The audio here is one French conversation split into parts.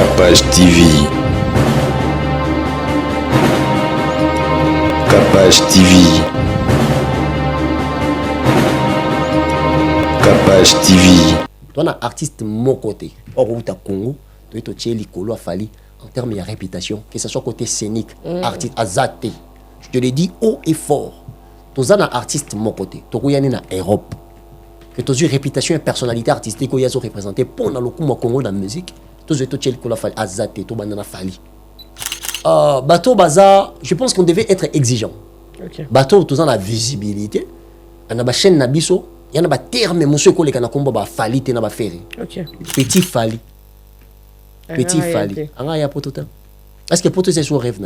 Capage TV. Capage TV. Capage TV. Toi, un artiste mon côté, au Congo, tu es au Likolo Fali en termes de réputation, que ce soit côté scénique, artiste azate. Je te le dis haut et fort. Tu es un artiste mon côté, tu es en Europe. Que tu as une réputation et personnalité artistique que tu as représenté pour le Congo dans la musique. Tu es au Likolo Fali azate, tu es au Fali. Bateau Baza, je pense qu'on devait être exigeant. Okay. Bateau, tu as la visibilité, on a la chaîne Nabiso. Il y a un terme, monsieur, qui a un fali, qui a un petit fali. Petit fali. Est-ce que pour toi, c'est son rêve?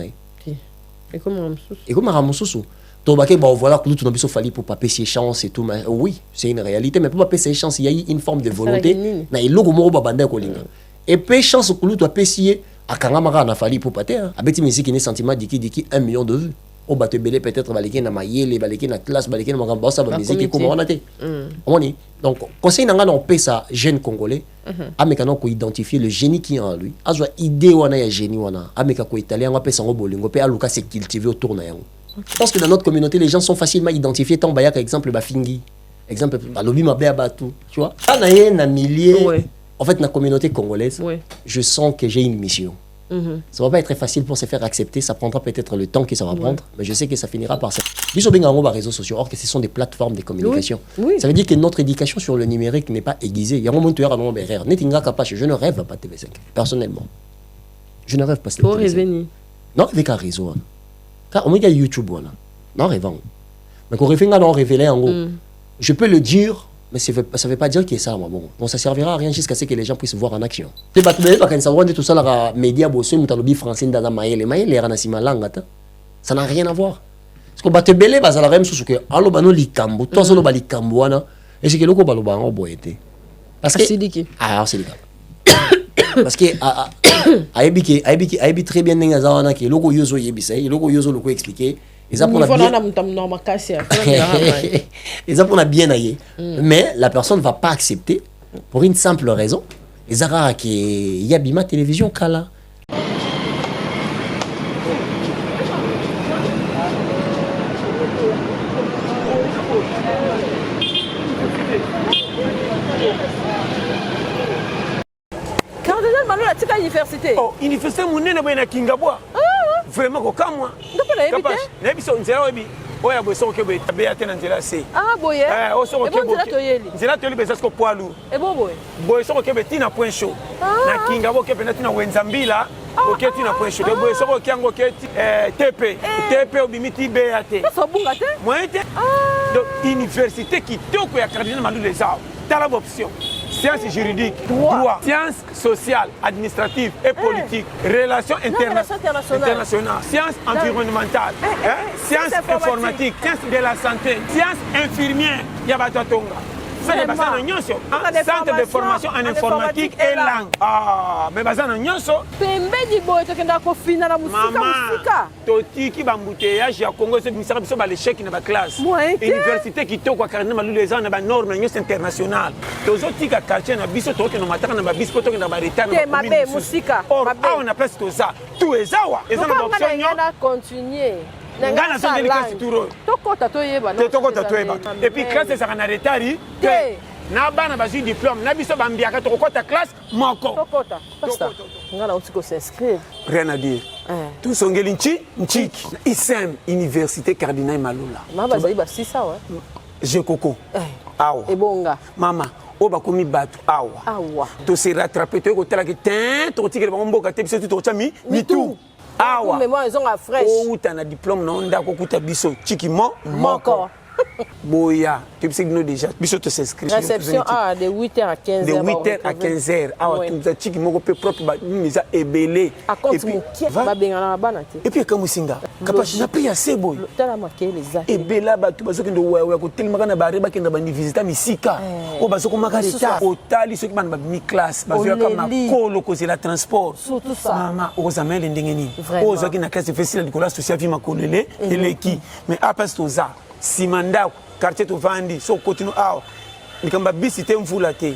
Et comment et comment Ramoussou? Voilà, que nous avons fali pour pas payer chance et tout. Oui, c'est une réalité, mais pour pas payer chance, il y a une forme de volonté. Et payer chance, que nous avons payé à Kangamara, on a fallu pour pas terre. Avec une musique qui est sentiment d'iki 1 million de vues. Au bateau belé peut-être balé na mayele balé na classe balé na magamba ça va musique comment on a été on est donc conseil n'anga on paie ça jeune congolais ameka ko identifier le génie qui est en lui azwa idée wana ya génie wana ameka ko italien on paie ça bolingo pe aluka se cultiver autour na yango. Je pense que dans notre communauté les gens sont facilement identifiés tant baya par exemple bafingi exemple balobi mabe abatu tu vois na ye na milliers en fait na communauté congolaise je sens que j'ai une mission. Ça va pas être très facile pour se faire accepter, ça prendra peut-être le temps que ça va prendre, mais je sais que ça finira par ça. Bisous bien en réseaux sociaux, or que ce sont des plateformes de communication. Ça veut dire que notre éducation sur le numérique n'est pas aiguisée. Il y a un moment où tu as un moment berrer. Je ne rêve pas TV5, personnellement. Je ne rêve pas de TV5. Non, avec un réseau. Car on y a YouTube, non rêvant. Mais quand on révélait en gros, je peux le dire. Mais ça ne veut pas dire que ça, bon, ça servira à rien jusqu'à ce que les gens puissent voir en action. Tu sais, tout ça, les médias, les français, ça n'a rien à voir. Parce que tu belé, ça la même chose que allo bano likambo, toi solo balikambo wana, et c'est que loko balo bango boyete. Parce que c'est parce que aibi très bien ninga zawana que loko yozo yebisa, loko yozo loko expliquer. Ils apprennent bien aillé. Mais la personne ne va pas accepter pour une simple raison. Ils ont qu'il y a Bima Télévision Kala. Université. Oh, université munene boy na Kingabwa. Vraiment ko kamwa. Kapage. Na biso nzela obi. Oya boy so kebe tabe atena nzela se. Ah boye. O so kebe. Nzela to libe sasko poalu. E boy. Boy so kebe tina point show. Na Kingabwa kebe na tina wenzambila. OK tina point show. Boy so ko kiango ke TP. TP obimiti BAT. So bunga te. Moite. Donc université qui toko ya cardinal Malou les arts. T'as l'option. Sciences juridiques, droit, sciences sociales, administratives et politiques, relations internationales, sciences environnementales, sciences informatiques, sciences de la santé, sciences infirmières, Yabatatonga. Centre de formation en informatique et langue. Ah, mais bazana nyonso. Pembedi boy to kenda ko fina na musika. Toti ki bambouteillage ya Congo c'est ministère biso ba l'échec na ba classe. Université qui to kwa karina malu les gens na ba norme nyonso international. Tozoti ka quartier na biso to ke no mataka na ba biso to ke na ba retard na mabe musika. Or a on appelle tout ça. Tout ezawa. Ezana ba option nyo. Continuer. Ngana so délicat turo. Tokota to yeba. Tokota to yeba. Et puis classe ça na retard. Na bana bazi diplôme na biso bambiaka to kota classe moko. Tokota. Pasta. Ngana utiko s'inscrire. Rien à dire. Tout songeli nchiki. ISEM Université Cardinal Malula. Ma bazi ba sisa wa. Je coco. Awa. Ebonga. Mama. Oba komi batu awa. Awa. To se rattraper to ko tala ke tin to tikele ba mboka te biso to chami ni tout. Awa. Mais moi ils ont à fraîche. Oh t'as un diplôme non ndako kuta biso chiki moko. Boya, tu sais que nous déjà, biso te s'inscrit. Réception de 8h à 15h. De 8h à 15h. Awa tu as chiki moko pe propre ba misa ebelé. Et puis ba bengana na bana te. Et puis comme singa, capable na paye assez boy. Tala makele les actes. Ebela ba tu baso kendo wa ko telma kana ba reba kenda ba ni visiter misika. O baso ko makarita. Otali ceux qui ban ba mi classe, baso ya kama kolo ko la transport. Surtout ça. Mama o zamele ndengeni. O zo ki na classe facile de cola social vie makolele eleki. Mais après tout ça Simanda, quartier to vandi, so continue awa. Nikamba bisite mvula te.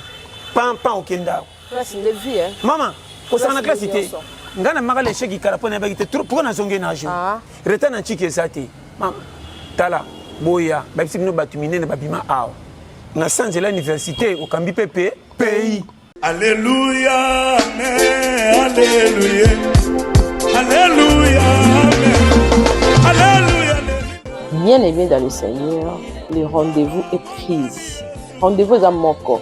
Pam au kenda. Place de vie hein. Maman, ça na classe té ngana maka les chèques kala pona ba té trop pour na zonge na jour retard na chiki ezati mam tala boya ba bisi no batumine na babima awa na sanze l'université au kambi PP pays. Alléluia, amen, alléluia, alléluia, amen, alléluia. Bien aimé dans le Seigneur, le rendez-vous est pris. Rendez-vous à Moko.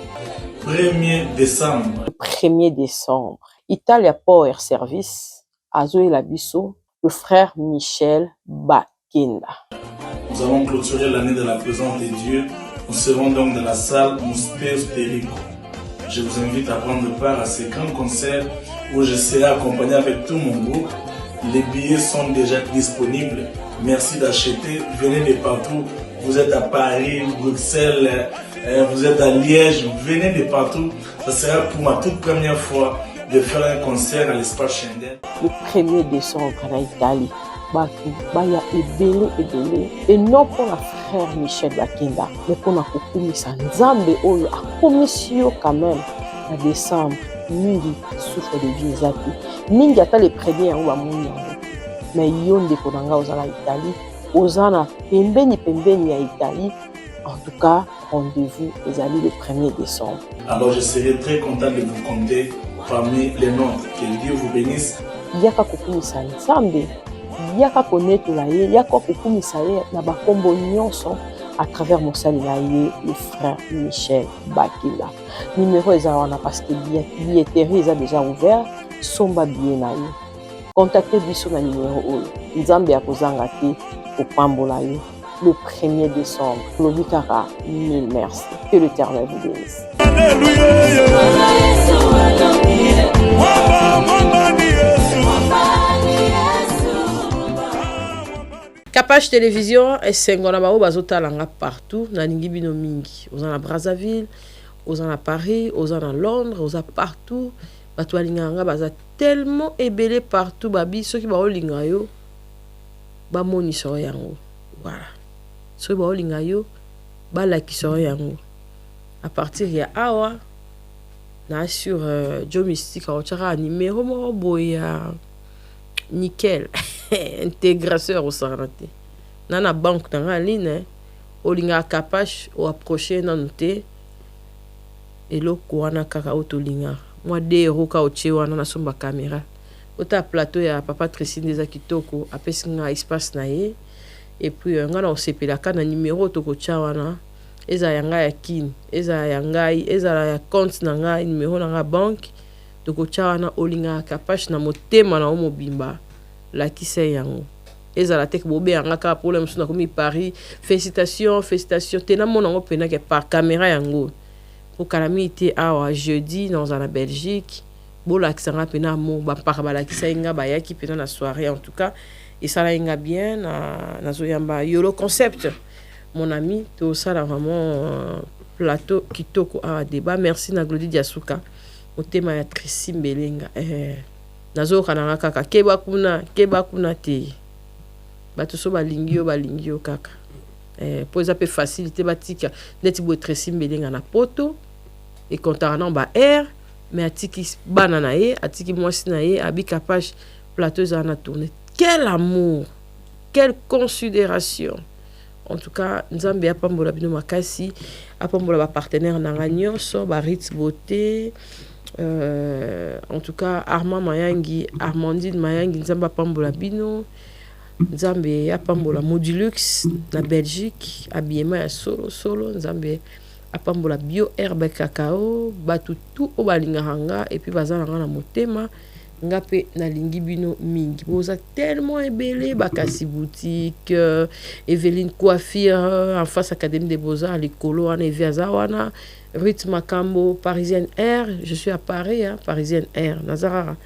1er décembre. Le 1er décembre. Italia Power Service, Azoé Labisso, le frère Michel Bakenda. Nous allons clôturer l'année de la présence de Dieu. Nous serons donc dans la salle Muspers Perico. Je vous invite à prendre part à ce grand concert où je serai accompagné avec tout mon groupe. Les billets sont déjà disponibles. Merci d'acheter. Venez de partout. Vous êtes à Paris, Bruxelles, vous êtes à Liège. Venez de partout. Ça sera pour ma toute première fois de faire un concert à l'espace Schengen. Le 1er décembre en Italie. Baya ebele et non pour la frère Michel Bakenda mais pour la kokumisa nzambe oyo akomisio quand même en décembre mingi souffre de vie ezati mingi ata les premiers yango bamoni yango mais yo ndeko na nga ozala Italie ozana pembeni ya Italie en tout cas rendez-vous ezali le 1er décembre. Alors je serai très content de vous compter parmi les nôtres. Que Dieu vous bénisse. Yaka kokumisa nzambe yaka konetola ye yaka kokumisa ye na bakombo nyonso à travers mosali na ye le frère Michel Bakila. Numéro eza wana parce que billetterie eza déjà ouvert somba billet na ye. Contactez biso na numéro oyo nzambe akozanga te kopambola yo le 1er décembre. Lobi kaka mille merci. Que l'Éternel vous bénisse. Capage télévision esengona bao bazotalanga partout na lingi bino mingi oza na Brazzaville oza na Paris oza na Londres oza partout bato balinganga baza tellement ebele partout babi soki baolinga yo bamonisa yango voilà soki baolinga yo balakisa yango à partir ya awa na sur Joe Mystique otchaka numéro mo boya nickel intégrateur au sarate nana banque dans ligne olinga capable ou approcher nanoté eloko wana kaka otolinga moi de roka oche wana na somba caméra ota plateau ya papa Tresine des Akitoko apesinga espace na ye et puis ngana osepela kana numéro toko cha wana eza yanga ya kin eza yangai eza ya compte na nga numéro na nga banque toko cha wana olinga capable na motema na omobimba la kisa yango ezala tek bobe yanga ka problème suna komi Paris félicitations tena mona ngo pena ke par caméra yango pour calamité awa jeudi dans la Belgique bola kisanga pena mo ba par bala kisa inga ba yaki pena na soirée en tout cas et ça la inga bien na zoyamba yolo concept mon ami to ça là vraiment plateau kitoko a débat merci na Glody Diasuka au tema ya Tracy Mbelenga nazo kana kaka keba kuna te bato so balingi yo kaka pour ça peut faciliter batika neti bo Tracy Mbelenga na poto et contarant ba air mais atiki banana ye atiki mwasi na ye abi capage plateau za na tourner quel amour quelle considération en tout cas nzambe apambola bino makasi apambola ba partenaire na nyonso ba Ritz Beauté en tout cas Armandine Mayangi nzambe apambola bino nzambe apambola Modulux na Belgique habillement ya solo nzambe apambola bio herbe cacao batu tout obalinga hanga et puis bazalanga na motema ngape na lingi bino mingi boza tellement ebele bakasi boutique Evelyne coiffure en face académie des beaux-arts likolo wana eviaza wana Ruth Makambo Parisienne Air je suis à Paris hein, Parisienne Air nazara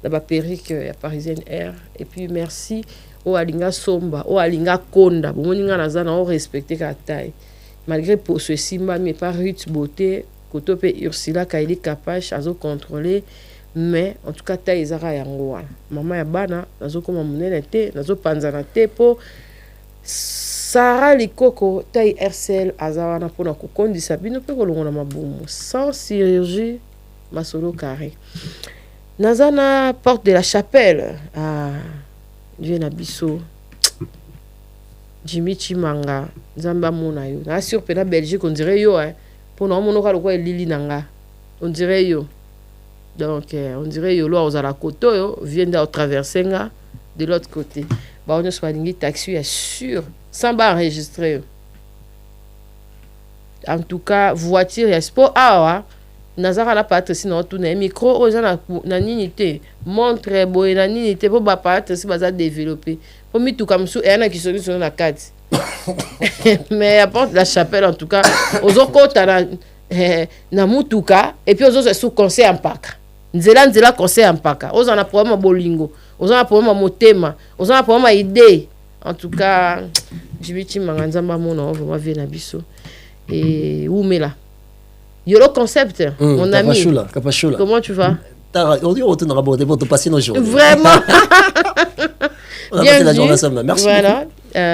na ba perruque ya Parisienne Air et puis merci o alinga somba o alinga konda bomoninga nazana o respecter ka taille malgré pour ce simba mais pas Ruth Beauté koto pe Ursula Kaili Kapach azo contrôler mais en tout cas taille ezara yango wana mama ya bana nazo koma munene te nazo panzana te po Sarah Likoko taille RCL azawana pona kokondisa bino pe kolongona mabumu sans chirurgie masolo carré Nazana porte de la chapelle. Ah, Dieu Nabiso. Jimmy Chimanga. Zamba Mona yo. Na sur pena Belgique, on dirait yo. Pour nous, on a Lili Nanga. On dirait yo. Donc, on dirait yo, là, aux Alakoto, yo, vient de traverser de l'autre côté. Bah, on a soit une taxi, sûr. Sans bas enregistré. En tout cas, voiture, il y a sport. Ah, Nazara n'a pas sinon tout le micro aux gens na ninité montre boy na ninité pour ba pas si baza développer pour mi tout comme sous et na qui sur la carte mais apporte la chapelle en tout cas aux autres na mutuka et puis aux autres sous conseil en paka nzela conseil en paka aux en a problème bolingo aux en a problème motema aux en a problème idée en tout cas jibiti manganzamba mona vraiment vient na biso et où mais là Yolo Concept, mon ami. Kapachula. Comment tu vas? On dit on tourne raboter pour te passer nos jours. Vraiment. On a passé la journée ensemble. Merci. Voilà.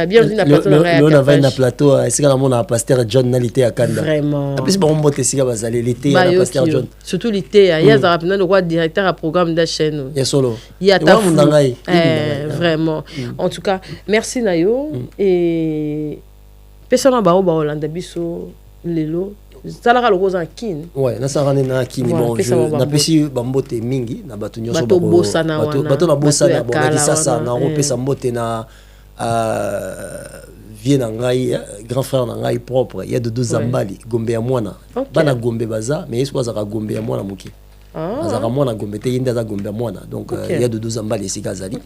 Bienvenue à plateau. Le on va na plateau. C'est quand on a pasteur John Nalité à Kanda. Vraiment. En plus bon boté siga bazali l'été à pasteur John. Surtout l'été. Il y a rapidement le roi directeur à programme de la chaîne. Il y a solo. Il y a ta vraiment. En tout cas, merci Nayo et personne ba Hollande biso lelo. Salara le rose en kin. Ouais, na sarane na kin bon je na pesi bambote mingi na batu nyoso bato bossa na wana. Bato na bossa na bon na sasa na repesa mbote na vie na ngai grand frère na ngai propre il y a de deux zambali gombe ya mwana bana gombe baza mais est-ce que gombe ya mwana muki azaka mwana gombe te yinda za gombe ya mwana donc il y a de deux zambali ici kazali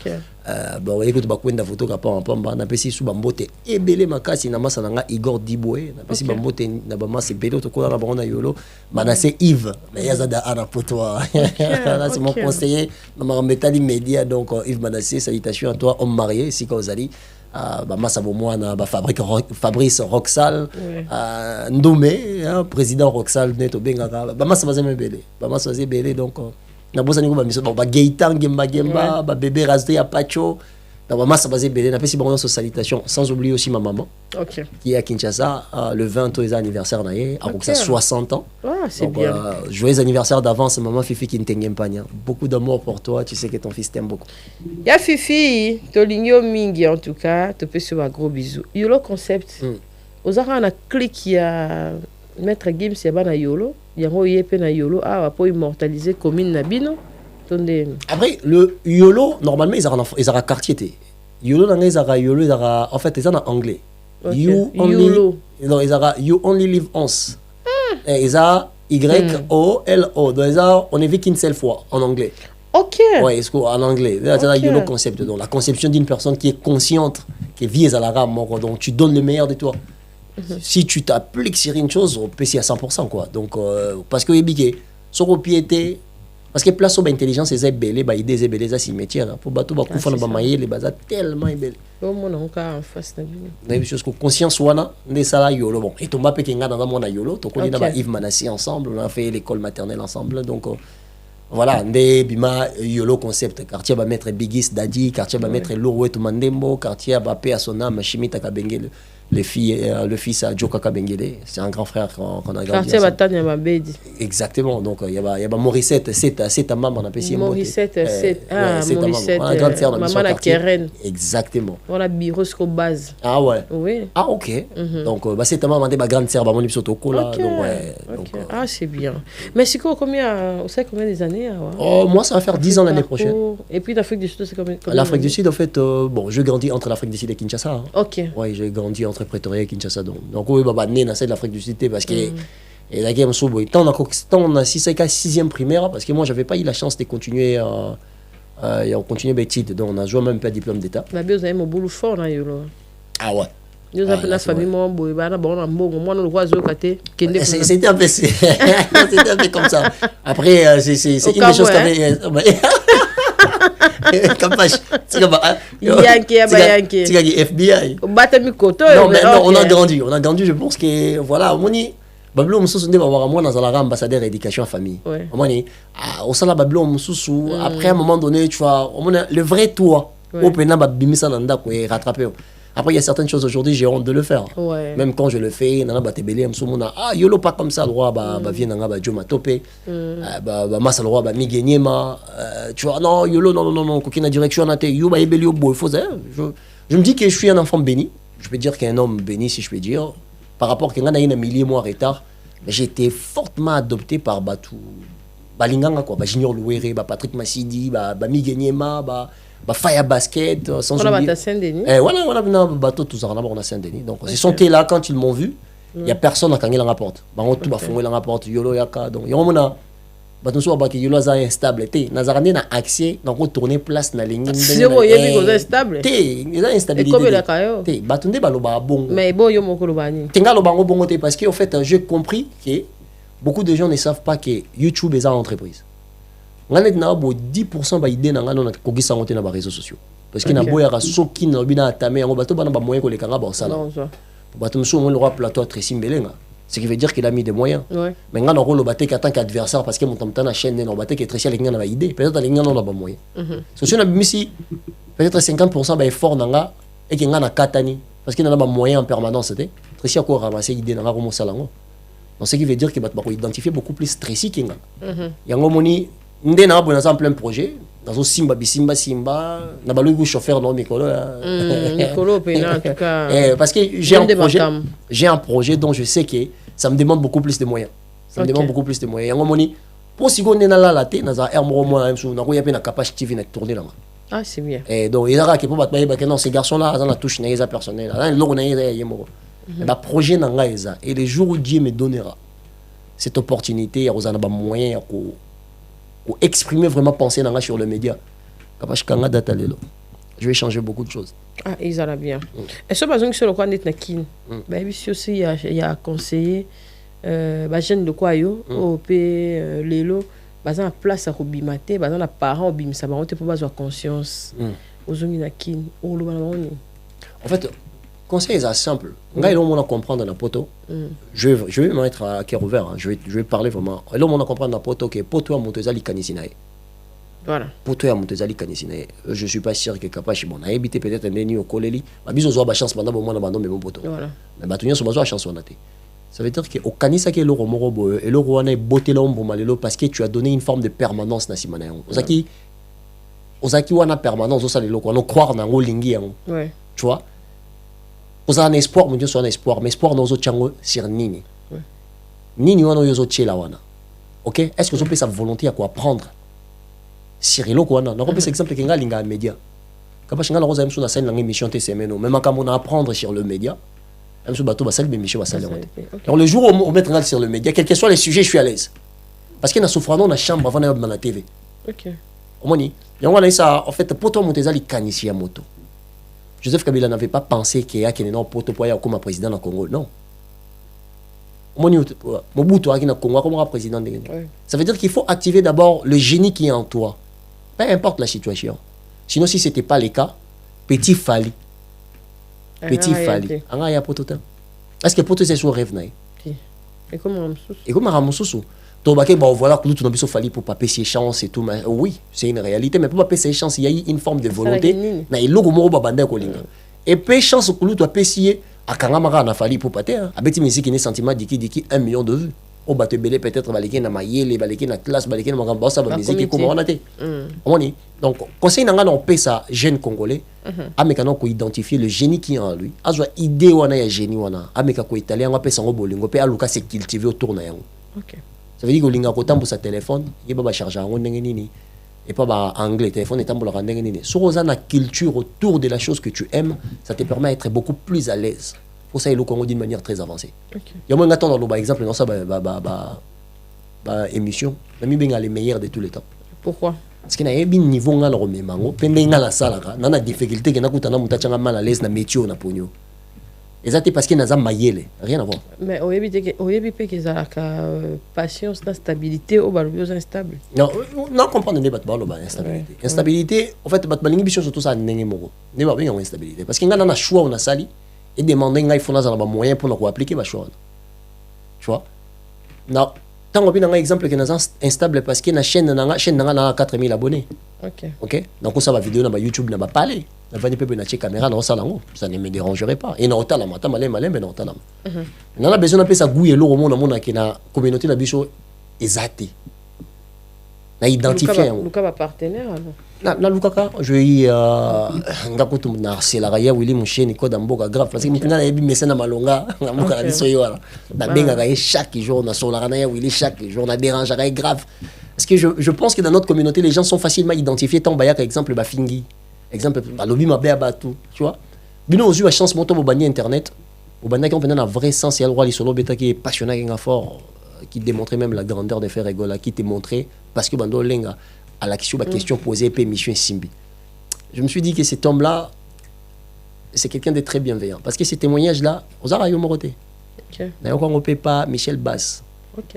bon écoute bakwenda photo ka pamba na pesi su bambote ebele makasi na masa nga Igor Diboué na pesi bambote na ba masa ebele to kola na bana yolo manase Yves mais yaza da ana poto là c'est mon conseiller na marambetali média donc Yves Manassé salutations à toi homme marié ici kazali Massa Bomwana, Fabrice Roxal, Ndomé, président Roxal, Neto Bengaka, Massa Bazemebele, Massa Bazemebele, donc, na bossa ni ko ba miso ba Gaëtan Gemba, ba bébé Razde Apacho, na Massa Bazemebele, na pesi bon salutation, sans oublier aussi ma maman, qui est à Kinshasa, le 20 ans anniversaire naie, à Roxal 60 ans. Ah, c'est bien. Joyeux anniversaire d'avance, maman Fifi Kintengempagne. Beaucoup d'amour pour toi, tu sais que ton fils t'aime beaucoup. Ya Fifi, Toligno Mingi en tout cas, te peux sur un gros bisou. Yolo Concept. Ozara na clic ya Maître Gims ya bana yolo, yango yepe na yolo pour immortaliser commune na bino. Après le yolo normalement ils ont un quartier té. Yolo na ils yolo en fait ils en anglais. You only non ils you only live once. Ils ont YOLO. Donc on est vu qu'une seule fois en anglais. Ok. Ouais, en anglais. C'est YOLO concept. Donc la conception d'une personne qui est consciente, qui vit à la rame, donc tu donnes le meilleur de toi. Si tu t'appliques sur une chose, on peut essayer à 100%, quoi. Donc parce que sur le pied parce que place sur l'intelligence c'est belé ba idée c'est belé ça cimetière pour bateau ba kufa na ba maye les baza tellement belé au mon encore en face na bino na chose que conscience wana ne sala yolo bon et tomba pe kenga dans mon yolo to koni na ba Yves Manassi ensemble on a fait l'école maternelle ensemble donc voilà ndé bima yolo concept quartier ba mettre Bigis Dadi quartier ba mettre Loweto Mandembo quartier ba pe à son âme Chimita Kabengele le fils à Joka Kabengele, c'est un grand frère qu'on a grandi ensemble. Exactement, donc il y a Morissette, c'est ta maman, on appelle ça Morissette, Morissette, maman la Keren. Exactement. On a Birosco base. Ah ouais. Oui. Ah ok. Donc c'est ta maman, ma grande sœur, mon Ipsotoko là. Ah c'est bien. Mais c'est combien, vous savez combien des années? Moi ça va faire 10 ans l'année prochaine. Et puis l'Afrique du Sud c'est combien? L'Afrique du Sud en fait, bon, je grandis entre l'Afrique du Sud et Kinshasa. Ok. Ouais, j'ai grandi entre Pretoria et Kinshasa donc oui bah né dans l'Afrique du Sud parce que et la game sobo tant on a 6e primaire parce que moi j'avais pas eu la chance de continuer et on continuait bêtide donc on a joué même pas diplôme d'état la bio vous avez mon boulot fort là yolo ah ouais nous appelons la famille moi boy bana bon na mbongo moi le roi zo kate kende c'était un peu c'était un peu comme ça après c'est une des choses qu'avait Kampash, Yankee, FBI. Non, mais non, on a grandi, je pense que voilà, moni Bablo Moussou ne va avoir moi dans la ambassadeur éducation en famille. Moni, au sein de Bablo Moussou, après un moment donné, tu vois, le vrai toi, au pena babimisa nanda ko rattraper. Après, il y a certaines choses aujourd'hui, j'ai honte de le faire. Ouais. Même quand je le fais, nana batebele amsumuna yolo pas comme ça le roi vient nanga ba joma topé masa le roi migenyema tu vois non yolo non kokina direction na te yo ba ebeli obo faut ça je me dis que je suis un enfant béni, je peux dire qu'un homme béni si je peux dire par rapport que ngana ina milliers mois retard, mais j'ai été fortement adopté par Batu balinganga quoi ba Junior Louéré ba Patrick Massidi ba migenyema ba Fire Basket, sans oublier. Voilà, bateau tout ça, on a Saint-Denis. Donc, ils sont là quand ils m'ont vu. Il n'y a personne à Kangé la rapporte. On tout va fondre la rapporte. Yolo Yaka. Donc, il y a un moment, bateau soit baki Yolo za instable. Nazarane na accès, donc on tourne place na ligne. C'est bon, il y a instable. Il y a instabilité. Comme la caillou. Bateau ne baloba bon. Mais bon, yo moko lobani. Tenga lobango bon parce qu'en fait, j'ai compris que beaucoup de gens ne savent pas que YouTube est une entreprise. On a 10% ba idée nanga na kokisa ngote na ba réseaux sociaux parce que na boya ka soki na bina tamé ngo bato bana ba moyen ko lekanga ba sala bato mso mo le roi plateau Tracy Mbelenga, ce qui veut dire qu'il a mis des moyens. Mais ngana ko lo baté en tant qu'adversaire parce que mon tamta na chaîne na baté que Tracy lekanga na ba idée peut-être lekanga na ba moyen so si na bimisi peut-être 50% ba effort nanga et que ngana katani parce qu'il na ba moyen en permanence c'était Tracy a ko ramasser idée nanga ko mo sala ngo, donc ce qui veut dire que bato ba ko identifier beaucoup plus Tracy kinga yango moni ndé na bon en plein projet dans simba bisimba simba na balugu chauffeur non Nicolo Nicolo en tout cas parce que j'ai un projet dont je sais que ça me demande beaucoup plus de moyens, me demande beaucoup plus de moyens yango moni pour si on est na la té na za hermo moi même na ko yape na capacité TV na tourner là. Ah c'est bien. Et donc il y a que pour battre ba non ces garçons là dans la touche na isa personnel là le logo na isa yemo ba projet na nga isa et les jours où Dieu me donnera cette opportunité ya ozana ba moyens pour exprimer vraiment penser sur le média. Je vais changer beaucoup de choses. Ah, ils allaient bien. Et ce besoin que sur le coin d'être nakin, bah ici aussi il y a conseillé bah jeune de quoi yo au p lelo bah en place à robimate bah dans la parent bim ça va on te pour avoir conscience aux zones nakin ou le en fait conseil est simple. Là, il on a comprendre dans la poto. Je vais me mettre à cœur ouvert. Je vais parler vraiment. Là, on a comprendre dans la poto que poto a montezali kanisinae. Voilà. Poto a montezali kanisinae. Je suis pas sûr que capable bon a habité peut-être un neni au koleli. Ba biso zo ba chance pendant moment na bando mais mon poto. Voilà. Mais ba tunya so ba zo chance on a té. Ça veut dire que au kanisa ke lo romoro bo et lo wana e boté là on malelo parce que tu as donné une forme de permanence na simana yango. Ozaki wana permanence zo salelo ko no croire na ngo lingi yango. Ouais. Tu vois? Vous avez un espoir, mon Dieu, soit un espoir. Mais espoir, nous avons sur Nini. Nini, on a eu wana. Ok? Est-ce que vous avez sa volonté à quoi apprendre? Cyrilo, quoi, non? On peut exemple que vous avez un média. Quand vous avez une scène dans l'émission TCMN, même quand on apprendre sur le média, même si vous avez une émission, alors le jour où on met sur le média, quels que soient les sujets, je suis à l'aise. Parce qu'il y a une souffrance dans la chambre avant d'aller dans la TV. Ok. Il y a ça, en fait, pour toi, mon tésali canissé à moto. Joseph Kabila n'avait pas pensé qu'il y a un poto comme président du Congo. Non. Mobutu a Congo comme président. Ça veut dire qu'il faut activer d'abord le génie qui est en toi. Peu importe la situation. Sinon, si ce n'était pas le cas, petit Fali. Petit Fali. Est-ce que poto c'est son rêve? Et comment Ramoussou? Voilà que nous avons fallu pour pas payer chance et tout. Oui, c'est une réalité, mais pour pas payer chance, il y a eu une forme de volonté. Et payer chance que nous avons payé à Kangamara, on a fallu pour pas payer. Avec musique, il y a un sentiment diki 1 million de vues. On va te belé peut-être balé na maïele, balé na classe, balé na magamba, ça va musique comment on a été. Donc, conseil n'a on paye ça jeune congolais. Amekano ko identifier le génie qui est en lui. Azwa idée wana ya génie wana. Ameka ko italien on paye sango bolingo, pe aluka se cultiver autour na yango. OK. Ça veut dire que l'ingénieur pour sa téléphone, il va charger en nini et pas anglais téléphone et tambour rendre nini. Sur la culture autour de la chose que tu aimes, ça te permet d'être beaucoup plus à l'aise. Pour ça il le Congo d'une manière très avancée. Il y a moins d'attendre dans exemple dans ça émission, l'ami bien les meilleurs de tous les temps. Pourquoi? Parce qu'il y a un niveau nga le rememango, pendant la salle là, na difficulté que na kutana mutachanga mal à l'aise na métier na pogno. Exactement parce qu'il y a un maïele, rien à voir. Mais au début, il y a patience, la stabilité, ou bien instable. Non, non, comprendre ne pas instabilité. Instabilité, en fait, batbalingi biso surtout ça n'engé moko. Ne pas bien instabilité parce qu'il y a un choix on a sali et demander il faut na za ba moyen pour nous appliquer ba choix. Tu vois? Non, Tant qu'on a un exemple qui est instable parce que la chaîne a 4000 abonnés. Ok. Donc ça va vidéo dans YouTube n'a pas parlé. La vanne peut être caméra dans ça ça ne me dérangerait pas. Et non la matin malem mais non talama. On a besoin de ça goût et l'eau au monde qui na communauté la bicho exacté. Na identifier. Luka va partenaire alors. Na Lukaka je y ngakutu na selagaya Willy Moucheni ko damboka grave parce que mutanga na yebi mesena malonga ngamuka na biso yo wala. Na benga ga chaque jour na solagana ya Willy chaque jour na dérange grave. Parce que je pense que dans notre communauté les gens sont facilement identifiés tant baya exemple Bafingi. Exemple balobi mabe abatu, tu vois. Bino ozu a chance moto bobani internet. Bobani qui on un vrai sens et le roi lisolo beta qui est passionné qui fort qui démontrait même la grandeur de faire Egola qui te montrait parce que bando lenga à la question posée et mission Simbi. Je me suis dit que cet homme-là, c'est quelqu'un de très bienveillant. Parce que ces témoignages-là, aux Arayo Moroté. D'ailleurs, on ne peut pas Michel Bass.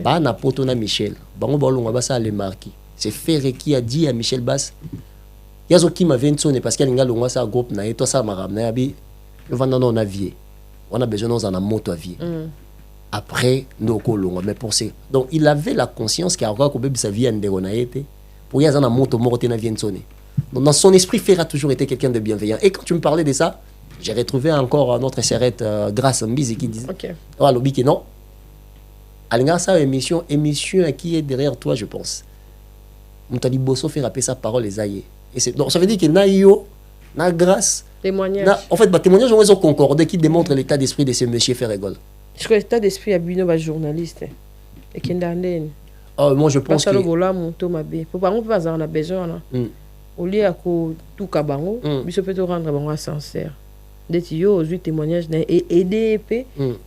Bah, na potona Michel. Bah, on va ça le marquis. C'est Ferré qui a dit à Michel Bass. Il y a qui m'a ventionné parce qu'il y a un ça groupe na et toi ça m'a ramené. Le vendant on a vie. On a besoin dans un moto à vie. Après, nous colons. Mais pour ça, donc il avait la conscience qu'il y a encore que sa vie en déronaïté. Pour y avoir un moto morte na viensonné. Donc dans son esprit, Ferré a toujours été quelqu'un de bienveillant. Et quand tu me parlais de ça, j'ai retrouvé encore notre serrette grâce à Mbizi qui disait oh lobby que non. Alinga ça émission qui est derrière toi je pense. Moutali Bosso fait rappeler sa parole les aïeux. Et c'est donc ça veut dire que naïo na grâce témoignage. En fait témoignage on ont concordé qui démontre l'état d'esprit de ce monsieur Ferrégol. Je crois l'état d'esprit à Bino va journaliste. Et qui ndandene. Moi je pense que voilà mon Thomas B. Pour pas on peut pas en a besoin là. Au lieu à tout kabango, biso peut te rendre bango sincère. D'être yo aux témoignages et aider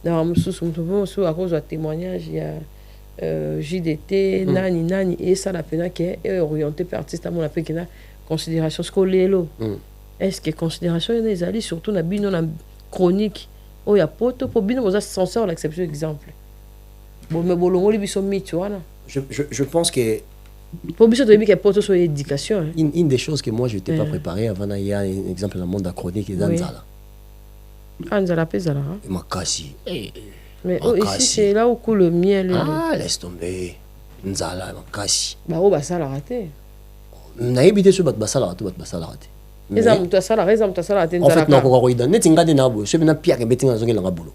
dans sous à cause de témoignage il y a JDT nani et ça la peine qui est orienté par artiste à mon appel qui na considération scolaire. Est-ce que considération les alliés surtout na bino na chronique oh ya poto pour bino vous sincère l'exception exemple. Bon mais bolongo li biso mythe voilà. Je pense que pour biso de que poto sur l'éducation. Une des choses que moi je n'étais pas préparé avant il y a un exemple dans le monde de la chronique et d'Anzala. Anzala pezala. Makasi. Mais ici c'est là où coule le miel. Ah laisse tomber. Nzala makasi. Bah oh bah ça l'a raté. Na ebité sur bat ça l'a raté. Exemple toi ça l'a raté. En fait non ko ida net ngade na bo. Je na pia ke betinga zongi langa boulot.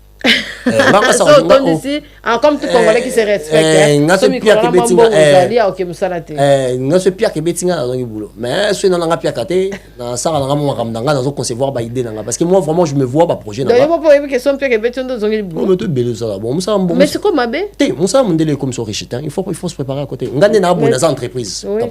Comme tout Congolais qui se respecte. Nga se pia ke betinga na zongi boulot. Mais ce na nga pia kate na sala nga mo ramdanga na zo concevoir ba idée na parce que moi vraiment je me vois ba projet na. D'ailleurs pas pour question pia ke betinga zongi boulot. Mais tout belé ça bon ça bon. Mais c'est comme abe. Té mon ça mondele comme so riche il faut se préparer à côté. Ngande na bo na entreprise. Oui.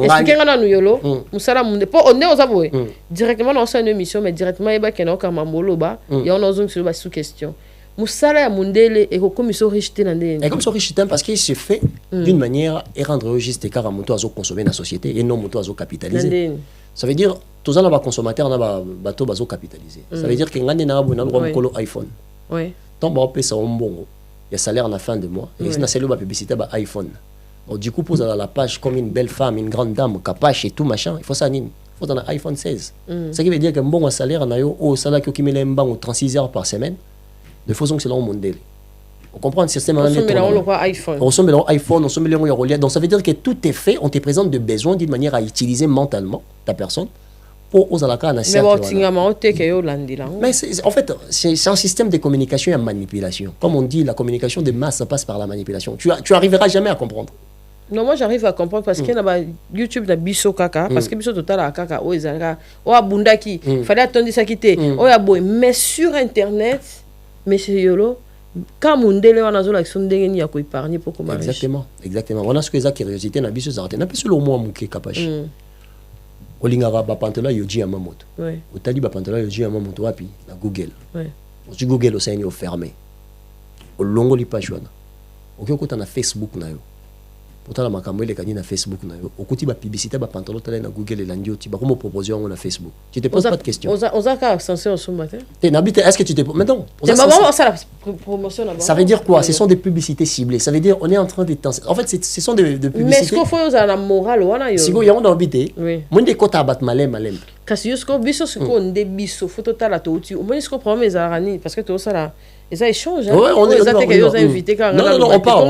Expliquer nga na nuyolo. Musala monde pas on est aux aboy. Directement dans une émission mais directement eba kena ka mamolo ba ya on ozong sur ba sous question. Moussala ya mundele et comme ils sont riches et comme ils sont riches parce qu'il se fait d'une manière et rendre juste car moto azo consommer dans la société et non moto azo capitaliser. Ça veut dire tous en consommateurs na bateau bazo capitaliser. Ça veut dire que ngande na bo na droit mukolo iPhone. Oui. Tant ba pesa mbongo. Il y a salaire à la fin de mois et c'est na celle ba publicité ba iPhone. Donc du coup pose à la page comme une belle femme, une grande dame, capache et tout machin, il faut ça nine. Il faut un iPhone 16. Ça qui veut dire que bon salaire na yo au salaire qui met l'embang 36 heures par semaine. De façon que c'est là au monde. On comprend le système. On sommet iPhone. On sommet iPhone, on sommet le relais. Donc ça veut dire que tout est fait, on te présente de besoin d'une manière à utiliser mentalement ta personne pour aux alaka na cercle. Mais en fait, c'est un système de communication et de manipulation. Comme on dit, la communication de masse ça passe par la manipulation. Tu arriveras jamais à comprendre. Non, moi j'arrive à comprendre parce que YouTube na biso kaka parce que biso total à kaka o ezanga o abundaki fallait attendre ça quitter o ya boy mais sur internet monsieur Yolo quand mundele wana zo l'action ndenge ni ya ko épargner pour comment exactement on a ce que ça curiosité na biso zarté na biso le moi muke kapashi olingara ba pantola yoji ya mamoto otali ba pantola yoji ya mamoto wapi na Google tu Google aussi ni fermé au longo li page wana okokota na Facebook na yo pourtant la makambo ile kani na Facebook na yo okuti ba publicité ba pantalon tala na Google et landio ti ba comme proposer on na Facebook tu te poses pas de questions oza ka censé au matin tu n'habites est-ce que tu te maintenant ça la promotion là-bas ça veut dire quoi ce sont des publicités ciblées ça veut dire on est en train de en fait ce sont de publicités mais est-ce qu'il faut oza la morale wana yo si go ya on habité moi des quotas bat malem kasi yo siko biso siko nde biso faut totala to uti omoni siko problème ezalaka nini parce que tosala eza échange Ouais, on est eza te que yo oza invité quand non, on parle.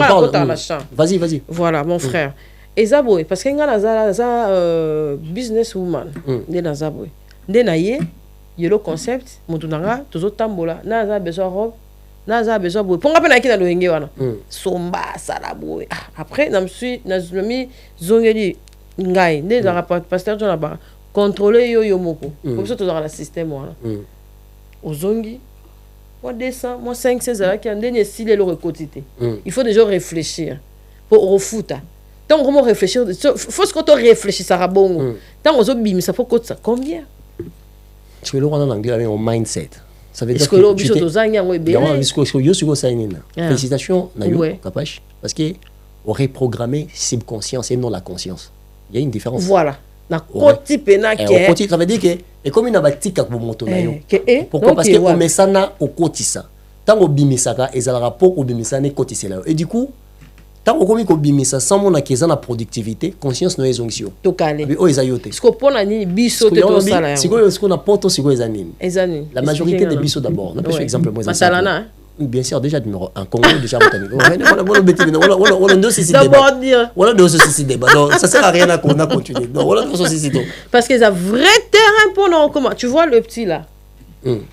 Vas-y. voilà mon frère eza boye parce que nga naza business woman nde naza boye nde na ye yelo concept motu nanga tozotambola naza besoin robe naza besoin boye ponga pe na ki na loyenge wana somba sala boye après nazumi zongeli ngai nde za pasteur John Abara contrôler yo moko comme ça tozala na système wana ozongi moi 200 moi 500 zala ki ndeni esile le recotité il faut déjà réfléchir pour refuta tant comment réfléchir faut ce que tu réfléchis ça bongo tant ozo bimisa faut que ça combien tu le en anglais avec un mindset. Ça veut dire que biso tozanga ngo ebele yo suko sainina félicitations na yo Capache parce que on reprogrammer subconscience et non la conscience. Il y a une différence. Voilà. Na koti pena ke. Koti ça veut dire que et comme ina batika ko moto na yo. Pourquoi parce que o mesana o kotisa. Tant o bimisaka ezala rapport o bimisane kotisela. Et du coup tant o komi ko bimisa sans mon akeza na productivité, conscience no ezongio. To kale. Mais o ezayote. Siko pona ni biso te to sala ya. Siko na poto siko ezanini. Ezani. La majorité des biso d'abord. On a exemple moi Masalana. Bien sûr, déjà numéro 1 Congo déjà montagne. On deux ceci débat. Voilà deux ceci débat. Donc ça sert à rien à continuer. Donc voilà deux ceci débat. Parce que ça vrai terrain pour nous comment tu vois le petit là.